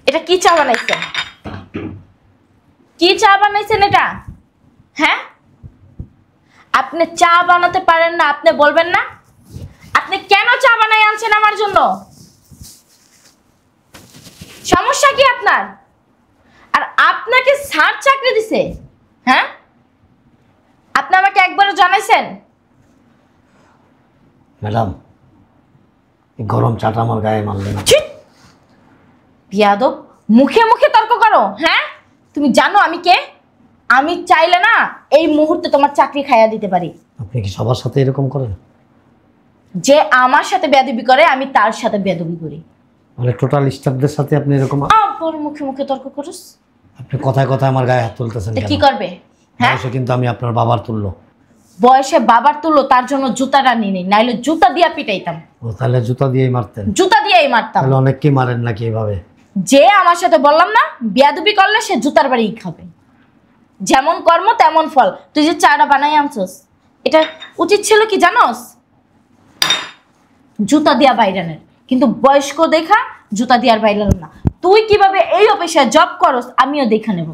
এটা কি চা বানাইছেন? কি চা বানাইছেন এটা? হ্যাঁ, আপনি চা বানাতে পারেন না, আপনি বলবেন না? আপনি কেন চা বানাই আনছেন আমার জন্য? সমস্যা কি আপনার? আর আপনাকে স্যার চাকরি দিছে? হ্যাঁ, আপনি আমাকে একবারও জানাইছেন? ম্যাডাম, গরম চাটা আমার গায়ে মারলেন না। বিয়াদব, মুখে মুখে তর্ক করো। হ্যাঁ, তুমি জানো আমি কে? আমি চাইলে না এই মুহূর্তে তোমার চাকরি খাইয়া দিতে পারি। আপনি কি সবার সাথে এরকম করেন? যে আমার সাথে বেয়াদবি করে আমি তার সাথে বেয়াদবি করি। মানে টোটাল স্টাফদের সাথে আপনি এরকম? আবার মুখে মুখে তর্ক করছ। আপনি কথায় কথায় আমার গায়ে হাত তুলতেছেন কেন? কি করবে? হ্যাঁ, বয়সে কিন্তু আমি আপনার বাবার তুল্য। বয়সে বাবার তুলো, তার জন্য জুতাটা নিয়ে নেই, নাইলে জুতা দিয়া পিটাইতাম। ও তাহলে জুতা দিয়েই মারতেন? জুতা দিয়েই মারতাম। তাহলে অনেককে মারেন নাকি এভাবে? যে আমার সাথে বললাম না বেয়াদবি করলে সে জুতার বাড়ি খাবে। যেমন কর্ম তেমন ফল। তুই যে চাটা বানাই আনছস, এটা উচিত ছিল কি জানোস? জুতা দিয়া বাইরানের, কিন্তু বয়স্ক দেখা জুতা দিয়ার বাইরান না। তুই কিভাবে এই অফিসে জব করস আমিও দেখা নেব।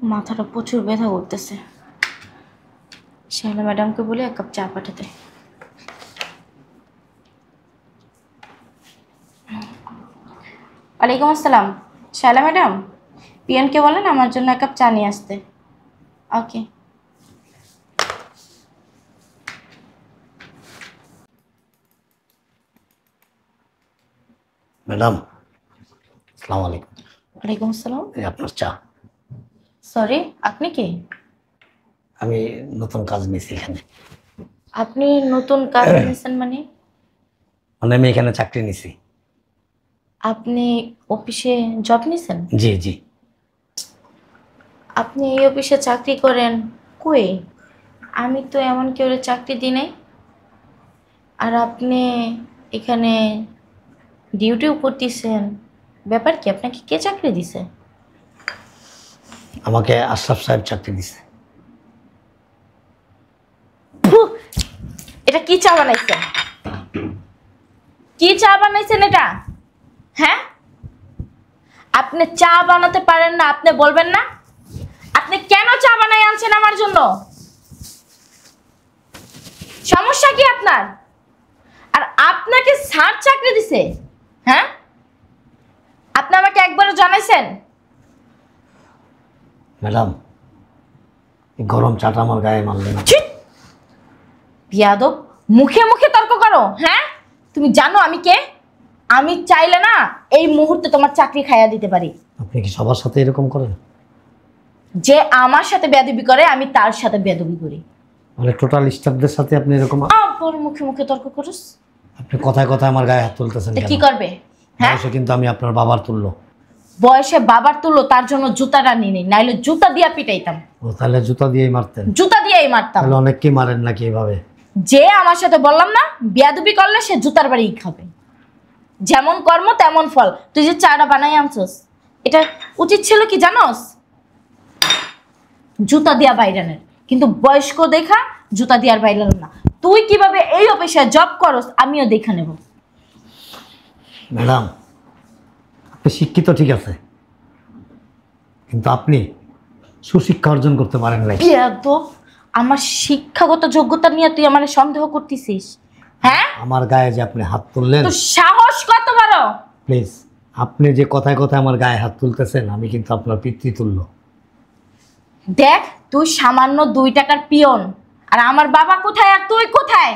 মাথাটা প্রচুর ব্যথা করতেছে। শায়লা ম্যাডামকে বলে এক কাপ চা পাঠাতে। ওয়ালাইকুম আসসালাম। শায়লা ম্যাডাম, পিয়নকে বলেন আমার জন্য এক কাপ চা নিয়ে আসতে। ওকে। ম্যাডাম, আসসালামু আলাইকুম। ওয়ালাইকুম আসসালাম। এই আপনার চা। সরি, আপনি কে? আমি নতুন কাজ নিয়েছি এখানে। আপনি নতুন কাজ নিয়েছেন মানে? মানে আমি এখানে চাকরি নিয়েছি। আপনি অফিসে জব নিয়েছেন? জি জি। আপনি এই অফিসে চাকরি করেন? কই, আমি তো এমন কেউ চাকরি দিই নাই। আর আপনি এখানে ডিউটিও করতেছেন, ব্যাপার কি? আপনাকে কে চাকরি দিছে? আমাকে আশরাফ সাহেব চাকরি দিছে। এটা কি চা বানাইছেন? কি চা বানাইছেন এটা? হ্যাঁ, আপনি চা বানাতে পারেন না, আপনি বলবেন না? আপনি কেন চা বানাই আনছেন আমার জন্য? সমস্যা কি আপনার? আর আপনাকে স্যার চাকরি দিছে? হ্যাঁ, আপনি আমাকে একবারও জানাইছেন? ম্যাডাম, গরম চাটা আমার গায়ে মারলেন না। বিয়াদব, মুখে মুখে তর্ক করো। হ্যাঁ, তুমি জানো আমি কে? আমি চাইলে না এই মুহূর্তে তোমার চাকরি খাইয়া দিতে পারি। আপনি কি সবার সাথে এরকম করেন? যে আমার সাথে বেয়াদবি করে আমি তার সাথে বেয়াদবি করি। মানে টোটাল স্টাফদের সাথে আপনি এরকম? আবার মুখে মুখে তর্ক করছ। আপনি কথায় কথায় আমার গায়ে হাত তুলতেছেন কেন? কি করবে? হ্যাঁ, বয়সে কিন্তু আমি আপনার বাবার তুল্য। বয়সে বাবার তুলো, তার জন্য জুতাটা নিয়ে নেই, নাইলে জুতা দিয়া পিটাইতাম। ও তাহলে জুতা দিয়েই মারতেন? জুতা দিয়েই মারতাম। তাহলে অনেককে মারেন নাকি এভাবে? যে আমার সাথে বললাম না বেয়াদবি করলে সে জুতার বাড়ি খাবে। যেমন কর্ম তেমন ফল। তুই যে চাটা বানাই আনছস, এটা উচিত ছিল কি জানোস? জুতা দিয়া বাইরানের, কিন্তু বয়স্ক দেখা জুতা দিয়ার বাইরান না। তুই কিভাবে এই অফিসে জব করস আমিও দেখা নেব। ম্যাডাম, আপনি শিক্ষিত ঠিক আছে, কিন্তু আপনি সুশিক্ষা অর্জন করতে পারেন নাই। বিয়াদব, আমার শিক্ষাগত যোগ্যতা নিয়ে তুই আমার সন্দেহ করতেছিস? হ্যাঁ, আমার গায়ে যে আপনি হাত তুললেন। তোর সাহস কত বড়? প্লিজ, আপনি যে কথায় কথায় আমার গায়ে হাত তুলতেছেন, আমি কিন্তু আপনার পিতৃতুল্য। দেখ, তুই সামান্য 2 টাকার পিয়ন, আর আমার বাবা কোথায় আর তুই কোথায়?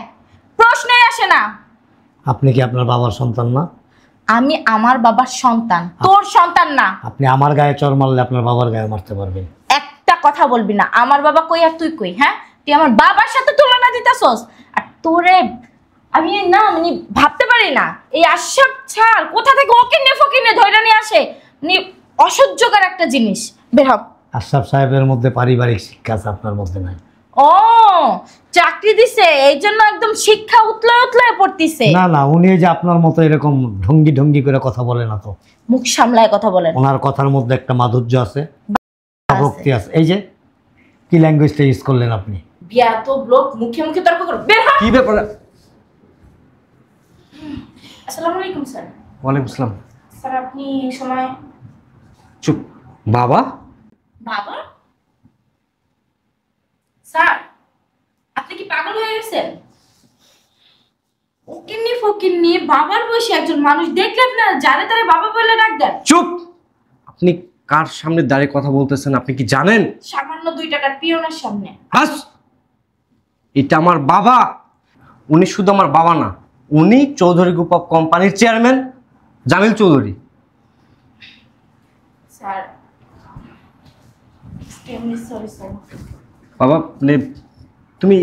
প্রশ্নই আসে না। আপনি কি আপনার বাবার সন্তান না? আমি আমার বাবার সন্তান, তোর সন্তান না। আপনি আমার গায়ে চড় মারলে আপনার বাবার গায়ে মারতে পারবেন। একটা কথা বলবি না। আমার বাবা কই আর তুই কই? হ্যাঁ, তুই আমার বাবার সাথে তুলনা দিতেছস। আর তোরে আমি না মানে ভাবতে পারি না, এই আশরাফ ছাড় কোথা থেকে ওকে নেফকিনে ধইরা নিয়ে আসে। মানে অসহ্যকর একটা জিনিস। বের হ। আশরাফ সাহেবের মধ্যে পারিবারিক শিক্ষা আছে, আপনার মধ্যে নাই। ও, চাকরি দিছে এই জন্য একদম শিক্ষা উতলে উতলে পড়তিছে। না না, উনি যে আপনার মতো এরকম ঢঙ্গি ঢঙ্গি করে কথা বলে না তো। মুখ সামলায় কথা বলেন। ওনার কথার মধ্যে একটা মাধুর্য আছে, ভক্তি আছে। এই যে কি ল্যাঙ্গুয়েজটা ইউজ করলেন আপনি? বিয়া তো লোক মুখে মুখে তর্ক করো, বের হ। কি ব্যাপার? আসসালামু আলাইকুম স্যার। ওয়ালাইকুম আসসালাম। স্যার আপনি এই সময় চুপ। বাবা? বাবা? স্যার আপনি কি পাগল হয়ে গেছেন? ওকিন্নি ফকিন্নি বাবার বয়সী একজন মানুষ দেখলে আপনারা যারে তারে বাবা বলে ডাক দেন। চুপ। আপনি কার সামনে দাঁড়িয়ে কথা বলতেছেন আপনি কি জানেন? সামান্য 2 টাকার পিয়নের সামনে। বাস, এটা আমার বাবা। উনি শুধু আমার বাবা না, উনি চৌধুরী গ্রুপ অফ কোম্পানির chairman Jamil Chowdhury. Sir extremely sorry sir. বাবা মানে তুমি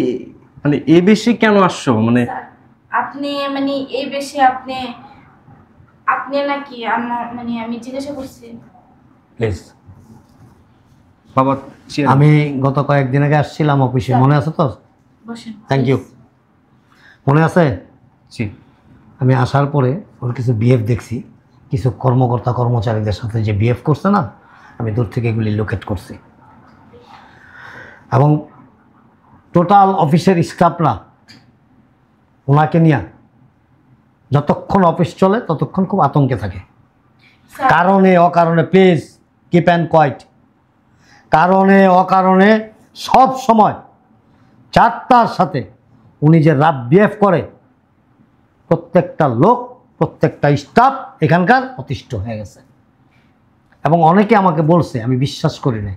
মানে এ বেশি কেন আসছো? মানে স্যার আপনি মানে এই বেশি আপনি আপনি নাকি আমার মানে আমি জিজ্ঞাসা করছি। প্লিজ। বাবা আমি গত কয়েকদিন আগে আসছিলাম অফিসে, মনে আছে তো? বসেন। Thank you. মনে আছে? জি। আমি আসার পরে ওর কিছু বিহেভ দেখছি, কিছু কর্মকর্তা কর্মচারীদের সাথে যে বিহেভ করছে না, আমি দূর থেকে এগুলি লোকেট করছি। এবং টোটাল অফিসের স্টাফরা ওনাকে নিয়ে যতক্ষণ অফিস চলে ততক্ষণ খুব আতঙ্কে থাকে। স্যার কারণে অকারণে প্লিজ কিপ অ্যান্ড কোয়াইট। কারণে অকারণে সব সময় 4টার সাথে উনি যে রাব বিহেভ করে, প্রত্যেকটা লোক প্রত্যেকটা স্টাফ এখানকার অতিষ্ঠ হয়ে গেছে। এবং অনেকে আমাকে বলছে, আমি বিশ্বাস করি না,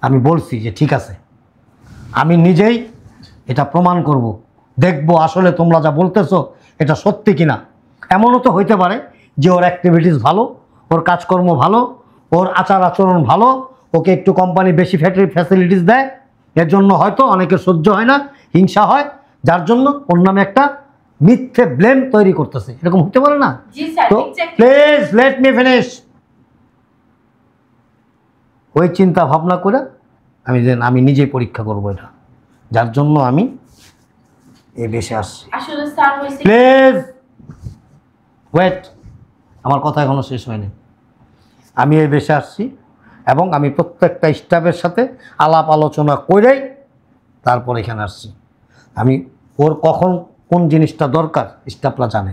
আমি বলছি যে ঠিক আছে আমি নিজেই এটা প্রমাণ করব, দেখব আসলে তোমরা যা বলতেছো এটা সত্যি কিনা। এমনও তো হইতে পারে যে ওর অ্যাক্টিভিটিস ভালো, ওর কাজকর্ম ভালো, ওর আচার আচরণ ভালো, ওকে একটু কোম্পানি বেশি ফ্যাসিলিটিস দেয়, এর জন্য হয়তো অনেকের সহ্য হয় না, হিংসা হয়, যার জন্য ওর নামে একটা মিথ্যে ব্লেম তৈরি করতেছে। এরকম হতে পারে না? জি স্যার তো exactly. Please let me finish. ওই চিন্তা ভাবনা করে আমি নিজেই পরীক্ষা করব এটা, যার জন্য আমি এই বেশে আসছি। আসলে স্যার হইছে প্লিজ ওয়েট, আমার কথা এখনো শেষ হয়নি। আমি এই বেশে আসছি এবং আমি প্রত্যেকটা স্টাফের সাথে আলাপ আলোচনা করেই তারপর এখানে আসছি। আমি ওর কখন কোন জিনিসটা দরকার স্টাফরা জানে।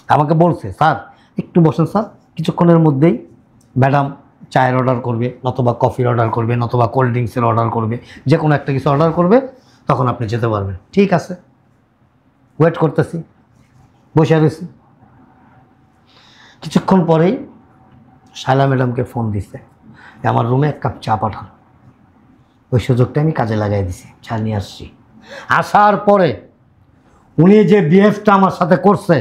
আমাকে বলছে স্যার একটু বসেন স্যার, কিছুক্ষণের মধ্যেই ম্যাডাম চায়ের অর্ডার করবে, নতবা কফির অর্ডার করবে, নতবা কোল্ড ড্রিঙ্কসের অর্ডার করবে, যে কোনো একটা কিছু অর্ডার করবে, তখন আপনি যেতে পারবেন। ঠিক আছে, ওয়েট করতেছি, বসে রয়েছি। কিছুক্ষণ পরেই শায়লা ম্যাডামকে ফোন দিছে যে আমার রুমে 1 কাপ চা পাঠান। ওই সুযোগটা আমি কাজে লাগাই দিছি, চা নিয়ে আসছি। আসার পরে উনি যে বিহেভটা আমার সাথে করছে,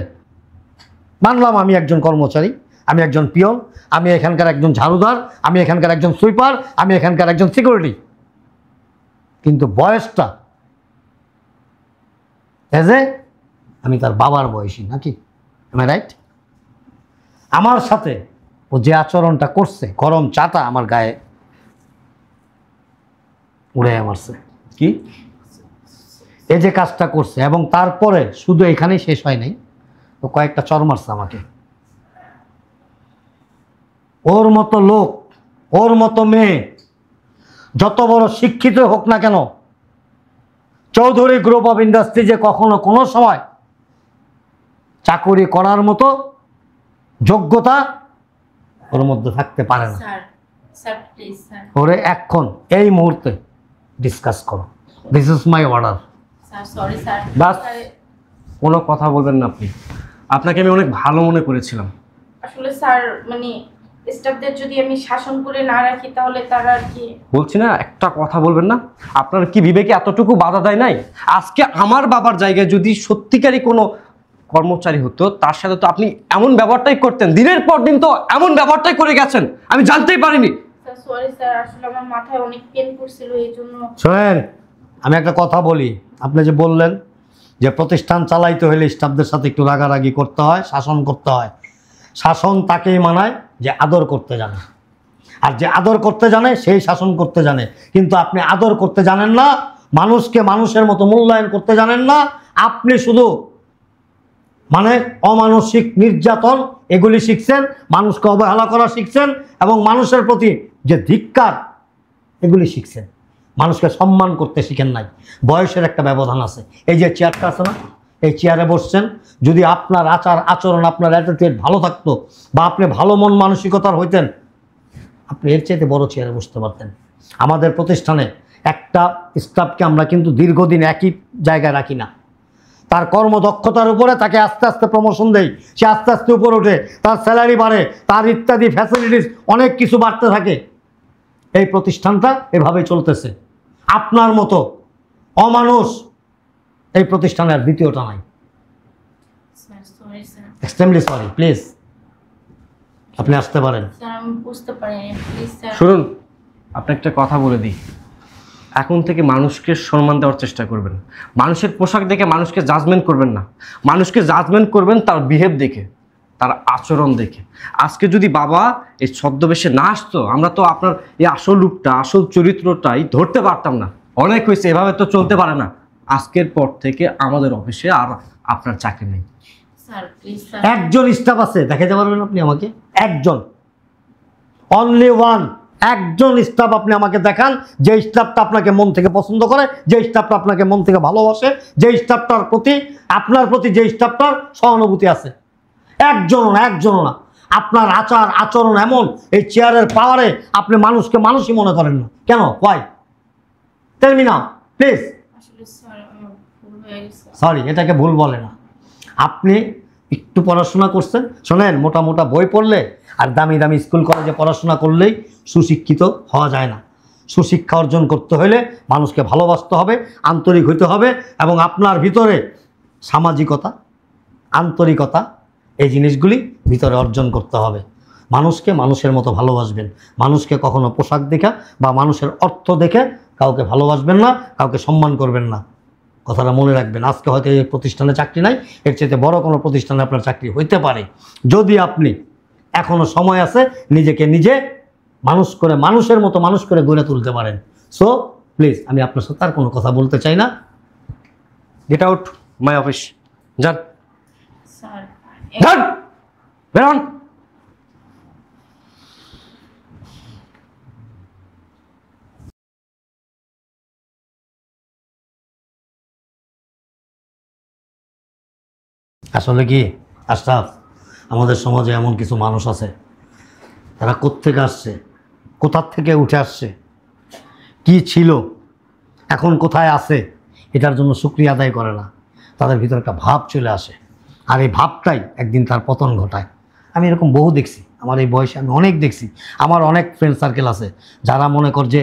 মানলাম আমি একজন কর্মচারী, আমি একজন পিয়ন, আমি এখানকার একজন ঝাড়ুদার, আমি এখানকার একজন সুইপার, আমি এখানকার একজন সিকিউরিটি, কিন্তু বয়সটা এজ এ আমি তার বাবার বয়সী নাকি, এম আই রাইট? আমার সাথে ও যে আচরণটা করছে, গরম চাটা আমার গায়ে উড়ে মারছে। কি? এই যে কাজটা করছে, এবং তারপরে শুধু এখানেই শেষ হয় নাই, ও কয়েকটা চর মারছে আমাকে। ওর মতো লোক, ওর মতো মেয়ে, যত বড় শিক্ষিত হোক না কেন, চৌধুরী গ্রুপ অফ ইন্ডাস্ট্রি যে কখনো কোনো সময় চাকুরি করার মতো যোগ্যতা ওর মধ্যে থাকতে পারে না। Sir sir please sir. ওরে এখন এই মুহূর্তে ডিসকাস করো, this is my order. Sir sorry sir. বাস, কোনো কথা বলবেন না আপনি। আপনাকে আমি অনেক ভালো মনে করেছিলাম। আসলে স্যার মানে স্টাফদের যদি আমি শাসন করে না রাখি তাহলে তারা আর কি। বলছি না একটা কথা বলবেন না? আপনার কি বিবেকে এতটুকু বাধা দেয় নাই? আজকে আমার বাবার জায়গায় যদি সত্যিকারই কোনো কর্মচারী হতো, তার সাথে তো আপনি এমন ব্যবহারটাই করতেন। দিনের পর দিন তো এমন ব্যবহারটাই করে গেছেন, আমি জানতেই পারিনি। স্যার সরি স্যার, আসলে আমার মাথায় অনেক পেন করছিল এই জন্য। শোনেন, আমি একটা কথা বলি। আপনি যে বললেন যে প্রতিষ্ঠান চালাইতে হলে স্টাফদের সাথে একটু রাগারাগি করতে হয়, শাসন করতে হয়। শাসন তাকেই মানায় যে আদর করতে জানে, আর যে আদর করতে জানে সেই শাসন করতে জানে। কিন্তু আপনি আদর করতে জানেন না, মানুষকে মানুষের মতো মূল্যায়ন করতে জানেন না। আপনি শুধু মানে অমানসিক নির্যাতন এগুলি শিখছেন, মানুষকে অবহেলা করা শিখছেন, এবং মানুষের প্রতি যে ধিক্কার এগুলি শিখছেন। মানুষকে সম্মান করতে শিখেন নাই। বয়সের একটা ব্যবধান আছে। এই যে চেয়ারটা আছে না, এই চেয়ারে বসছেন, যদি আপনার আচরণ আপনার অ্যাটিটিউড ভালো থাকতো বা আপনি ভালো মন মানসিকতার হইতেন, আপনি এর চাইতে বড় চেয়ারে বসতে পারতেন। আমাদের প্রতিষ্ঠানে একটা স্টাফকে আমরা কিন্তু দীর্ঘদিন একই জায়গায় রাখি না। তার কর্মদক্ষতার উপরে তাকে আস্তে আস্তে প্রমোশন দেই, সে আস্তে আস্তে উপরে ওঠে, তার স্যালারি বাড়ে, তার ইত্যাদি ফ্যাসিলিটিস অনেক কিছু বাড়তে থাকে। এই প্রতিষ্ঠানটা এভাবেই চলতেছে। আপনার মতো অমানুষ এই প্রতিষ্ঠানের দ্বিতীয়টা নাই। Sir sorry sir. Extremely sorry, please আপনি আসতে পারেন। স্যার আমি বুঝতে পারিনি, প্লিজ স্যার। শুনুন, আপনি একটা কথা বলে দিই, এখন থেকে মানুষকে সম্মান দেওয়ার চেষ্টা করবেন। মানুষের পোশাক দেখে মানুষকে জাজমেন্ট করবেন না। মানুষকে জাজমেন্ট করবেন তার বিহেভ দেখে, তার আচরণ দেখে। আজকে যদি বাবা এই ছদ্মবেশে না আসতো, আমরা তো আপনার এই আসল রূপটা, আসল চরিত্রটাই ধরতে পারতাম না। অনেক হয়েছে, এভাবে তো চলতে পারে না। আজকের পর থেকে আমাদের অফিসে আর আপনার চাকরি নেই। Sir please sir. একজন স্টাফ আছে, দেখাতে পারবেন আপনি আমাকে? একজন, অনলি ওয়ান, একজন স্টাফ আপনি আমাকে দেখান যে স্টাফটা আপনাকে মন থেকে পছন্দ করে, যে স্টাফটা আপনাকে মন থেকে ভালোবাসে, যে স্টাফটার প্রতি আপনার প্রতি যে স্টাফটার সহানুভূতি আছে। একজনও না, একজনও না। আপনার আচরণ এমন, এই চেয়ারের পাওয়ারে আপনি মানুষকে মানুষই মনে করেন না কেন? Why? Tell me now please. আসলে স্যার আমার ভুল হয়ে গেছে। সরি, এটাকে ভুল বলে না। আপনি একটু পড়াশোনা করছেন, শোনেন, মোটা মোটা বই পড়লে আর দামি দামি স্কুল কলেজে পড়াশোনা করলেই সুশিক্ষিত হওয়া যায় না। সুশিক্ষা অর্জন করতে হলে মানুষকে ভালোবাসতে হবে, আন্তরিক হইতে হবে, এবং আপনার ভিতরে সামাজিকতা, আন্তরিকতা, এই জিনিসগুলি ভিতরে অর্জন করতে হবে। মানুষকে মানুষের মতো ভালোবাসবেন। মানুষকে কখনো পোশাক দেখা বা মানুষের অর্থ দেখে কাউকে ভালোবাসবেন না, কাউকে সম্মান করবেন না। কথাটা মনে রাখবেন। আজকে হয়তো এই প্রতিষ্ঠানে চাকরি নাই, এর চাইতে বড় কোনো প্রতিষ্ঠানে আপনার চাকরি হইতে পারে। যদি আপনি এখনও সময় আছে, নিজেকে নিজে মানুষ করে, মানুষের মতো মানুষ করে গড়ে তুলতে পারেন। সো প্লিজ, আমি আপনার সাথে আর কোনো কথা বলতে চাই না। গেট আউট মাই অফিস, যান স্যার যান, বেরোন। আসলে কি আশরাফ, আমাদের সমাজে এমন কিছু মানুষ আছে, তারা কোত্থেকে আসছে, কোথার থেকে উঠে আসছে, কি ছিল, এখন কোথায় আছে, এটার জন্য শুকরিয়া আদায় করে না। তাদের ভিতরে একটা ভাব চলে আসে, আর এই ভাবটাই একদিন তার পতন ঘটায়। আমি এরকম বহু দেখছি, আমার এই বয়সে আমি অনেক দেখছি। আমার অনেক ফ্রেন্ড সার্কেল আছে যারা মনে কর যে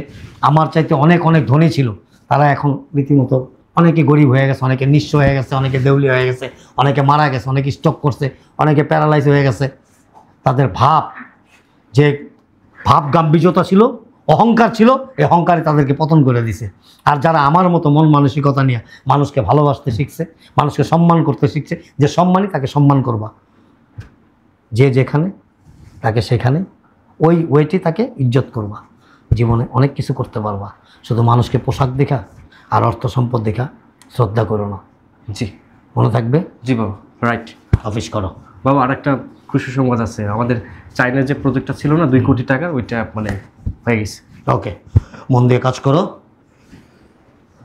আমার চাইতে অনেক অনেক ধনী ছিল, তারা এখন রীতিমতো অনেকে গরিব হয়ে গেছে, অনেকে নিঃস্ব হয়ে গেছে, অনেকে দেউলি হয়ে গেছে, অনেকে মারা গেছে, অনেকে স্ট্রোক করছে, অনেকে প্যারালাইজ হয়ে গেছে। তাদের ভাব, যে ভাব গাম্ভীর্যতা ছিল, অহংকার ছিল, এই অহংকারে তাদেরকে পতন করে দিছে। আর যারা আমার মতো মন মানসিকতা নিয়ে মানুষকে ভালোবাসতে শিখছে, মানুষকে সম্মান করতে শিখছে, যে সম্মানই তাকে সম্মান করবা, যে যেখানে তাকে সেখানে ওই ওয়েটি তাকে ইজ্জত করবা, জীবনে অনেক কিছু করতে পারবা। শুধু মানুষকে পোশাক দেখা আর অর্থ সম্পদ দেখা শ্রদ্ধা করো না। জি, মনে থাকবে। জি বাবা, রাইট। অফিস করো বাবা, আরেকটা খুশি সংবাদ আছে। আমাদের চাইনার যে প্রজেক্টটা ছিল না 2 কোটি টাকার, ওইটা মানে হয়ে গেছে। ওকে, মন দিয়ে কাজ করো।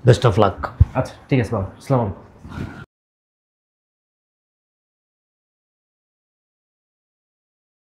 Best of luck. আচ্ছা ঠিক আছে বাবা, আসসালামু আলাইকুম।